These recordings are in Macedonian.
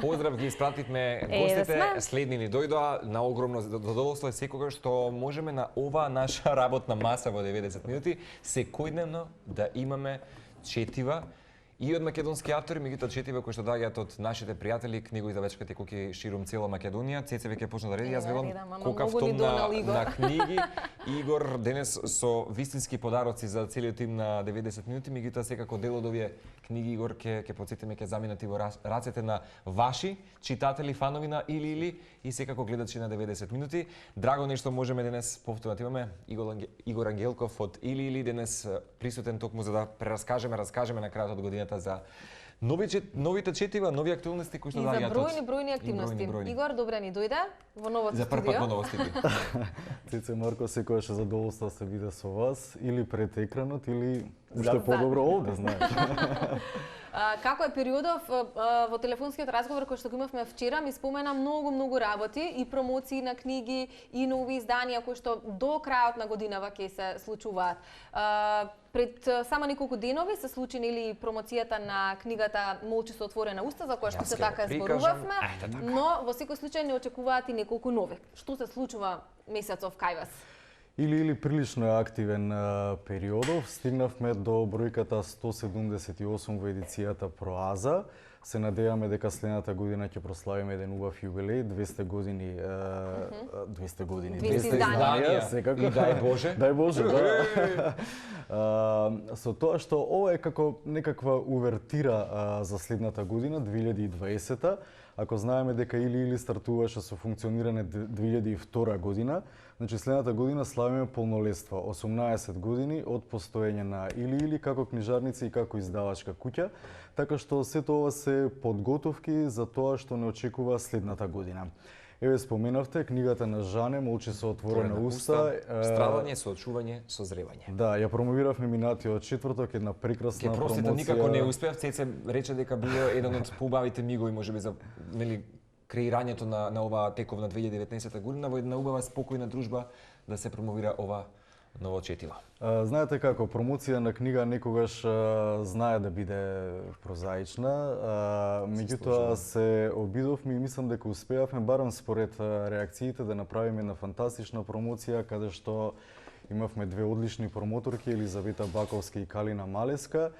Поздрав, ги испративме гостите, следни ни дојдоа, на огромно задоволство е секогаш што можеме на оваа наша работна маса во 90 минути секојдневно да имаме четива и од македонски автори, меѓутоа четива кои што доаѓаат од нашите пријатели, книгоиздавачките кои ширум цела Македонија. Цеце веќе почна да реди, јас велам колкав том на книги. Игор денес со вистински подароци за целиот тим на 90 минути, меѓутоа секако дел од овие книги Игор ќе потсетиме ќе заминати во рацете на ваши читатели, фанови на или и секако гледачи на 90 минути. Драго нешто можеме денес повторно имаме Игор Ангелков од или денес присутен токму за да раскажеме на крајот од годината за новите четива, нови актуелности кои што доаѓаат. И за бројни активности. Игор, добре ни дојде во новото студио. За прв пат во ново студио. Цеце Марко, секогаш е задоволство да се биде со вас, или пред екранот, или уште подобро овде, знаеш. Како е периодов во телефонскиот разговор кој што го имавме вчера, ми спомена многу работи и промоции на книги и нови изданија кои што до крајот на годинава ќе се случуваат. Пред само неколку денови се случи нели промоцијата на книгата Молчи со отворена уста, за која што се така зборувавме, но во секој случај не очекуваат и неколку нови. Што се случува месецов кај вас? Или прилично активен периодов, стигнавме до бројката 178 во едицијата Проаза. Се надеваме дека следната година ќе прославиме еден убав јубилеј, 200 години 200 изданија, секако. И дај Боже. Дај Боже, да. Со тоа што ова е како некаква увертира за следната година, 2020-та, ако знаеме дека или стартуваше со функционирање 2002 година, значи следната година славиме полнолетство, 18 години од постоење на или како книжарница и како издавачка куќа, така што сето ова се подготовки за тоа што не очекува следната година. Еве споменавте книгата на Жане Молчи со отворена уста, страдање, соочување, созревање. Да, ја промовиравме минатиот четврток, една прекрасна промоција. Никако не успеав, Цеце рече дека било еден од поубавите мигови можеби за креирањето на оваа тековна 2019 година во една убава спокојна дружба да се промовира ова ново четиво. Знаете како, промоција на книга некогаш знае да биде прозаична, меѓутоа се обидовме и мислам дека успеавме барем според реакциите да направиме една фантастична промоција каде што имавме две одлични промоторки, Елизавета Баковска и Калина Малеска,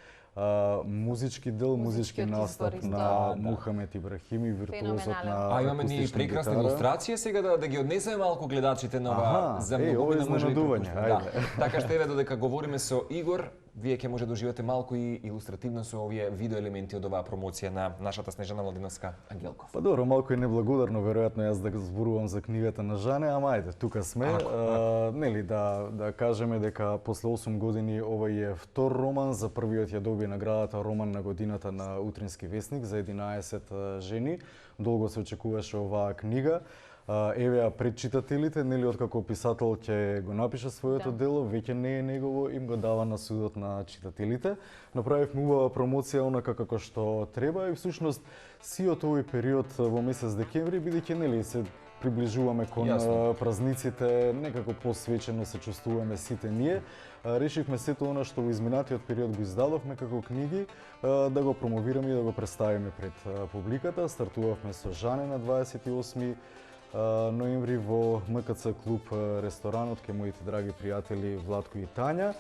музички дел, музички настап на Мухамед Ибрахими, виртуозот на имаме ни прекрасна илустрација сега да ги однесеме малку гледачите на ова за многу да може да. Така што еве додека говориме со Игор, вие ќе може да уживате малку и илустративно со овие видео елементи од оваа промоција на нашата Снежана Младиновска Ангелков. Па добро, малку е неблагодарно веројатно јас да зборувам за книгата на Жане, ама ајде, тука сме. Нели да кажеме дека после 8 години овој е втор роман, за првиот ја доби наградата роман на годината на Утрински весник за 11 жени. Долго се очекуваше оваа книга. Еве ја пред читателите, нели откако писател ќе го напише своето дело, веќе не е негово, им го дава на судот на читателите. Направивме убава промоција онака како што треба и всушност сиот овој период во месец декември, бидејќи нели се приближуваме кон празниците, некако посвечено се чувствуваме сите ние. Решивме сето она што во изминатиот период го издадовме како книги, да го промовираме и да го представиме пред публиката. Стартувавме со Жане на 28 ноември во МКЦ клуб ресторанот кај моите драги пријатели Владко и Тања.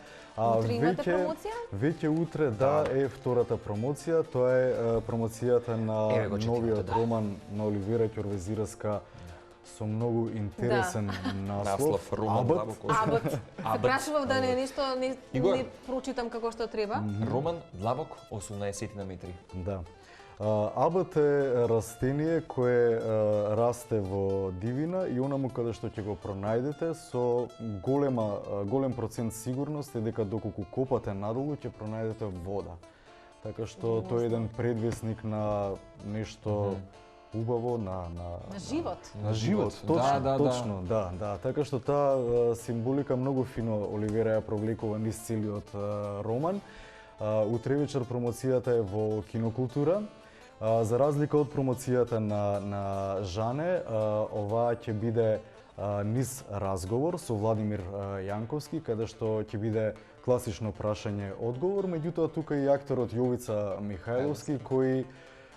Веќе утре е втората промоција, тоа е промоцијата на новиот роман на Оливера Ќорвезираска со многу интересен наслов. Абот. Се прашував да не нешто не прочитам како што треба. Роман длабок 18 метри. Да. Абот е растение кое расте во дивина и онаму каде што ќе го пронајдете со голем процент сигурност е дека доколку копате надолу ќе пронајдете вода. Така што тој е еден предвесник на нешто убаво, на живот. На живот, точно. Да. Така што таа символика многу фино Оливера ја провлекува низ целиот роман. Утре вечер промоцијата е во Кинокултура. За разлика од промоцијата на Жане, оваа ќе биде низ разговор со Владимир Јанковски, каде што ќе биде класично прашање-одговор, меѓутоа тука и акторот Јовица Михајловски, кој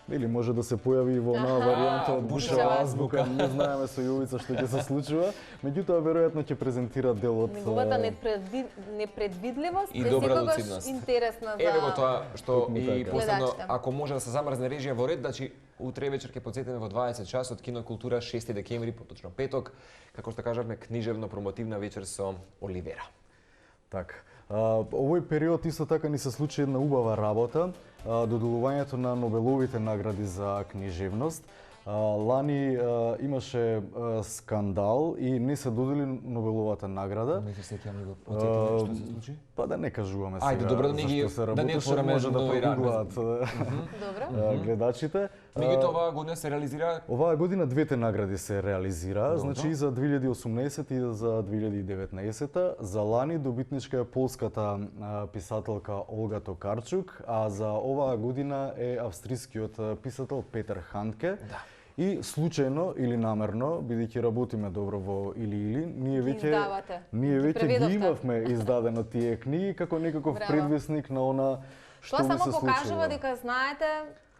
или може да се појави и во онаа варијанта од Бушева Бушева азбука, не знаеме со Јовица што ќе се случува, меѓутоа веројатно ќе презентира дел од Неговата непредвидливост и е добра секогаш луцидност. интересна за Еве го тоа што Токму и така. последно, гледачите. ако може да се замрзне режија во ред, значи утре вечер ќе потсетиме во 20 часот Кино култура 6 декември, поточно петок, како што кажавме, книжевно промотивна вечер со Оливера. Така. Овој период исто така ни се случи една убава работа, доделувањето на Нобеловите награди за книжевност. Лани имаше скандал и не се додели Нобеловата награда. Не се сеќавам го потсетиме што се случи. Па да не кажуваме сега. Ајде, добро, да не ги зашто се да не работеше, отвораме може да нови рани. прогуглаат Добро. гледачите. Меѓутоа оваа година се реализира Оваа година двете награди се реализираа, значи и за 2018 и за 2019. За лани добитничка е полската писателка Олга Токарчук, а за оваа година е австрискиот писател Петер Хандке. Да. И случајно или намерно, бидејќи работиме добро во или, ние издавате. ние Ги веќе преведовте. ги имавме издадено тие книги како некаков Браво. предвесник на она што Тоа ми се само покажува случува. дека знаете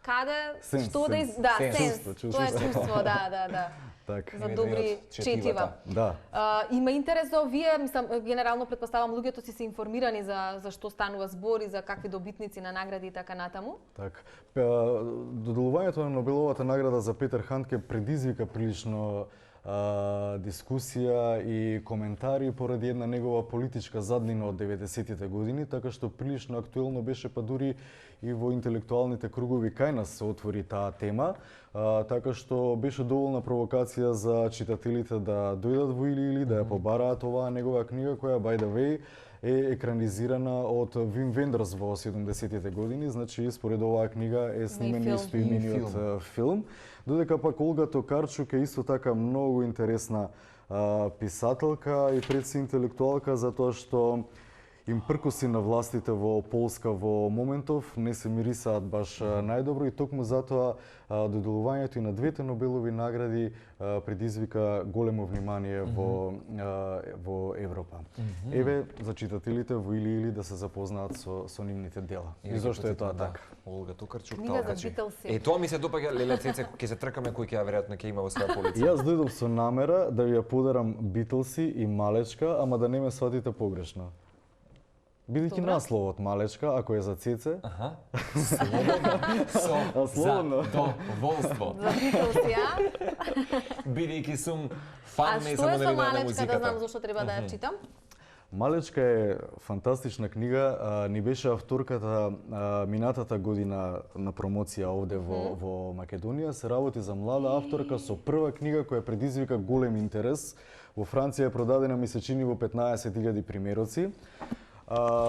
каде, Сенс, што да сенс. да, Сенс. сенс. Чувство, Тоа е чувство. чувство, да. Така. За Не добри веруваат четива. четивата. Да. Има интерес за овие, мислам, генерално предпоставам луѓето си се информирани за што станува збор и за какви добитници на награди и така натаму. Така. Доделувањето на Нобеловата награда за Петер Хандке предизвика прилично дискусија и коментари поради една негова политичка заднина од 90-тите години, така што прилично актуелно беше па дури и во интелектуалните кругови кај нас се отвори таа тема, така што беше доволна провокација за читателите да дојдат во или да ја побараат оваа негова книга која by the way е екранизирана од Вим Вендерс во 70-тите години, значи според оваа книга е снимен филм. исто имениот филм. Додека пак Олга Токарчук е исто така многу интересна писателка и предси интелектуалка затоа што им пркоси на властите во Полска во моментов не се мирисаат баш најдобро и токму затоа доделувањето и на двете Нобелови награди предизвика големо внимание во Европа. Еве за читателите во или да се запознаат со нивните дела. И зошто е тоа така? Олга Токарчук, Книга за талкачи. Битлси. Тоа ми се допаѓа, леле Цеце, ќе се тркаме кој ќе ја веројатно ќе има во своја полица. Јас дојдов со намера да ви ја подарам Битлси и Малечка, ама да не ме сватите погрешно. Бидејќи Добра. насловот Малечка, ако е за Цеце, Аха. Слободно со слободно. задоволство. За Битлси, а? Бидејќи сум А фан не што само е со на Малечка, да знам музиката. зашто треба да ја читам? Малечка е фантастична книга, ни беше авторката минатата година на промоција овде во Македонија. Се работи за млада авторка со прва книга која предизвика голем интерес. Во Франција е продадена, ми се чини, во 15.000 примероци.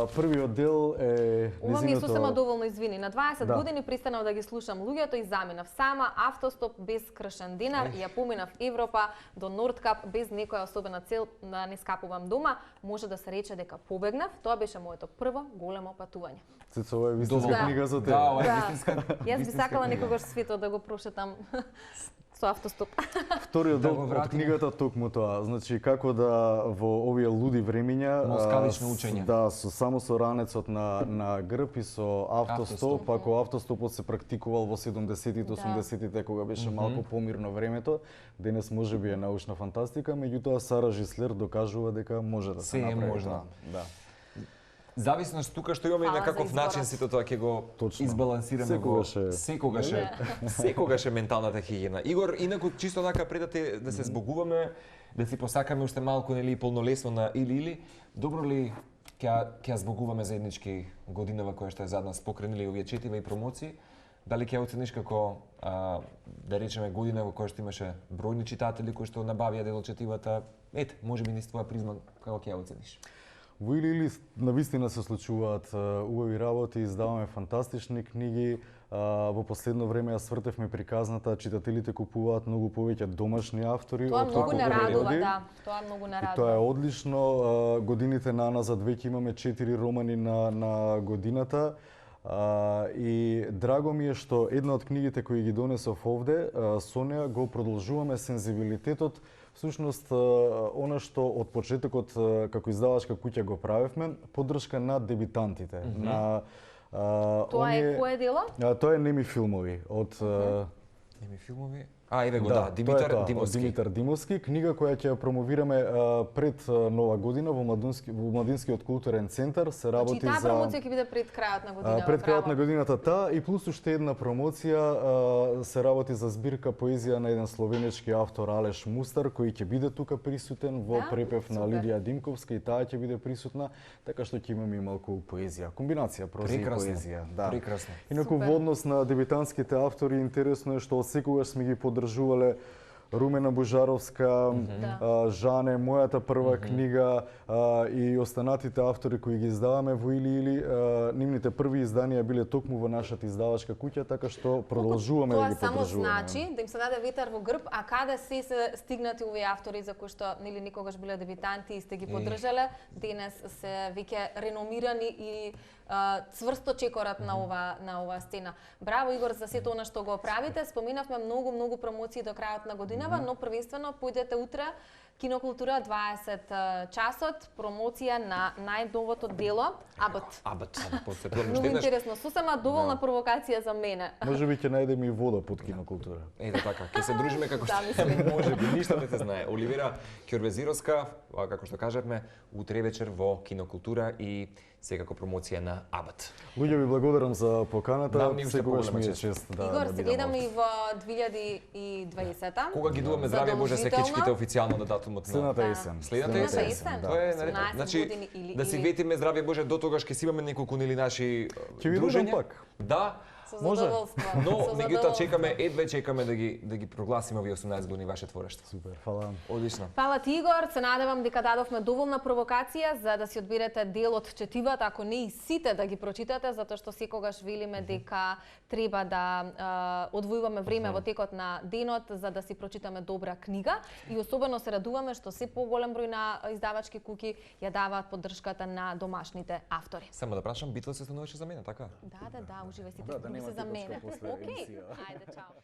Првиот дел е Ова ми е сосема доволно, извини. На 20 Да. години пристанав да ги слушам луѓето и заминав сама, автостоп без кршен динар, ја поминав Европа до Нордкап без некоја особена цел да не скапувам дома. Може да се рече дека побегнав. Тоа беше моето прво големо патување. Цецо, ова е вистинска Да. книга за тебе. Да, ова е Да. вистинска. Јас би вистинска сакала книга. некогаш светот да го прошетам со автостоп. Вториот Да дел го од вратиме. книгата токму тоа, значи како да во овие луди времиња Москалично учење. Да, само со ранецот на грб и со автостоп, Автостоп. ако автостопот се практикувал во 70-тите, Да. 80-тите кога беше малку помирно времето, денес можеби е научна фантастика, меѓутоа Сара Жислер докажува дека може да се Се е направи можно. тоа. Да. Зависност тука што имаме и Фала на за каков изборот. начин сите тоа ќе го Точно. избалансираме Секогаш е. секогаш е менталната хигиена. Игор, инаку чисто онака пред да се збогуваме, да си посакаме уште малку нели полнолесно на или добро ли ќе ја збогуваме заеднички годинава која што е зад нас покренили овие четива и промоции? Дали ќе ја оцениш како да речеме година во која што имаше бројни читатели кои што набавија дел од четивата? Ете, можеби низ твоја призма како ќе ја оцениш? Во или навистина се случуваат убави работи, издаваме фантастични книги. Во последно време ја свртевме приказната, читателите купуваат многу повеќе домашни автори. Тоа од многу колку не радува, преводи. да. Тоа многу не И радува. тоа е одлично. Годините наназад веќе имаме 4 романи на годината. И драго ми е што една од книгите кои ги донесов овде, со неа го продолжуваме сензибилитетот. Всушност, она што од почетокот како издавачка куќа го правевме, поддршка на дебитантите, на Тоа е кое дело? Тоа е Неми филмови од Неми филмови. Еве го, да, Димитар Димовски. Димитар Димовски, книга која ќе ја промовираме пред Нова година во Младинскиот културен центар. Се работи таа за промоција ќе биде пред крајот на годината. Пред крајот на годината таа и плюс уште една промоција се работи за збирка поезија на еден словенечки автор Алеш Мустар кој ќе биде тука присутен во препев на Лидија Димковска и таа ќе биде присутна, така што ќе имаме и малку поезија, комбинација проза и поезија. Да. Прекрасно. Инаку во однос на дебитантските автори интересно е што секогаш сме ги поддржувале Румена Божаровска, Жане, мојата прва книга и останатите автори кои ги издаваме во или нивните први изданија биле токму во нашата издавачка куќа, така што продолжуваме да ги поддржуваме. Тоа само значи да им се даде ветар во грб, а каде се стигнати овие автори за кои што нели никогаш биле дебитанти и сте ги поддржале, денес се веќе реномирани и цврсто чекорат на ова сцена. Браво Игор за сето она што го правите. Споменавме многу промоции до крајот на годинава, но првенствено појдете утре Кинокултура 20 часот, промоција на најновото дело Абот. Многу интересно, сосема доволна провокација за мене. Можеби ќе најдеме и вода под Кинокултура. Ете така, ќе се дружиме како што можеби, ништо не се знае. Оливера Ќорвезировска, како што кажавме, утре вечер во Кинокултура и секако промоција на Абот. Луѓе, ви благодарам за поканата. Секогаш ми е чест да Игор, се гледаме и во 2020-та. Кога ги дуваме здравје Боже скечките официјално на датумот на следната есен. Следната есен. Тоа е, значи да си ветиме здравје Боже, до тогаш ќе си имаме неколку нели наши дружења. Пак. Да. Може. Но меѓутоа чекаме да ги прогласиме овие 18 години ваше творештво. Супер, фала. Одлично. Фала ти Игор, се надевам дека дадовме доволна провокација за да си одберете дел од четивата, ако не и сите да ги прочитате, затоа што секогаш велиме дека треба да одвојуваме време во текот на денот за да си прочитаме добра книга и особено се радуваме што се поголем број на издавачки куќи ја даваат поддршката на домашните автори. Само да прашам, битва се стануваше за мене, така? Да, уживај си, се за мене. Океј, ајде, чао.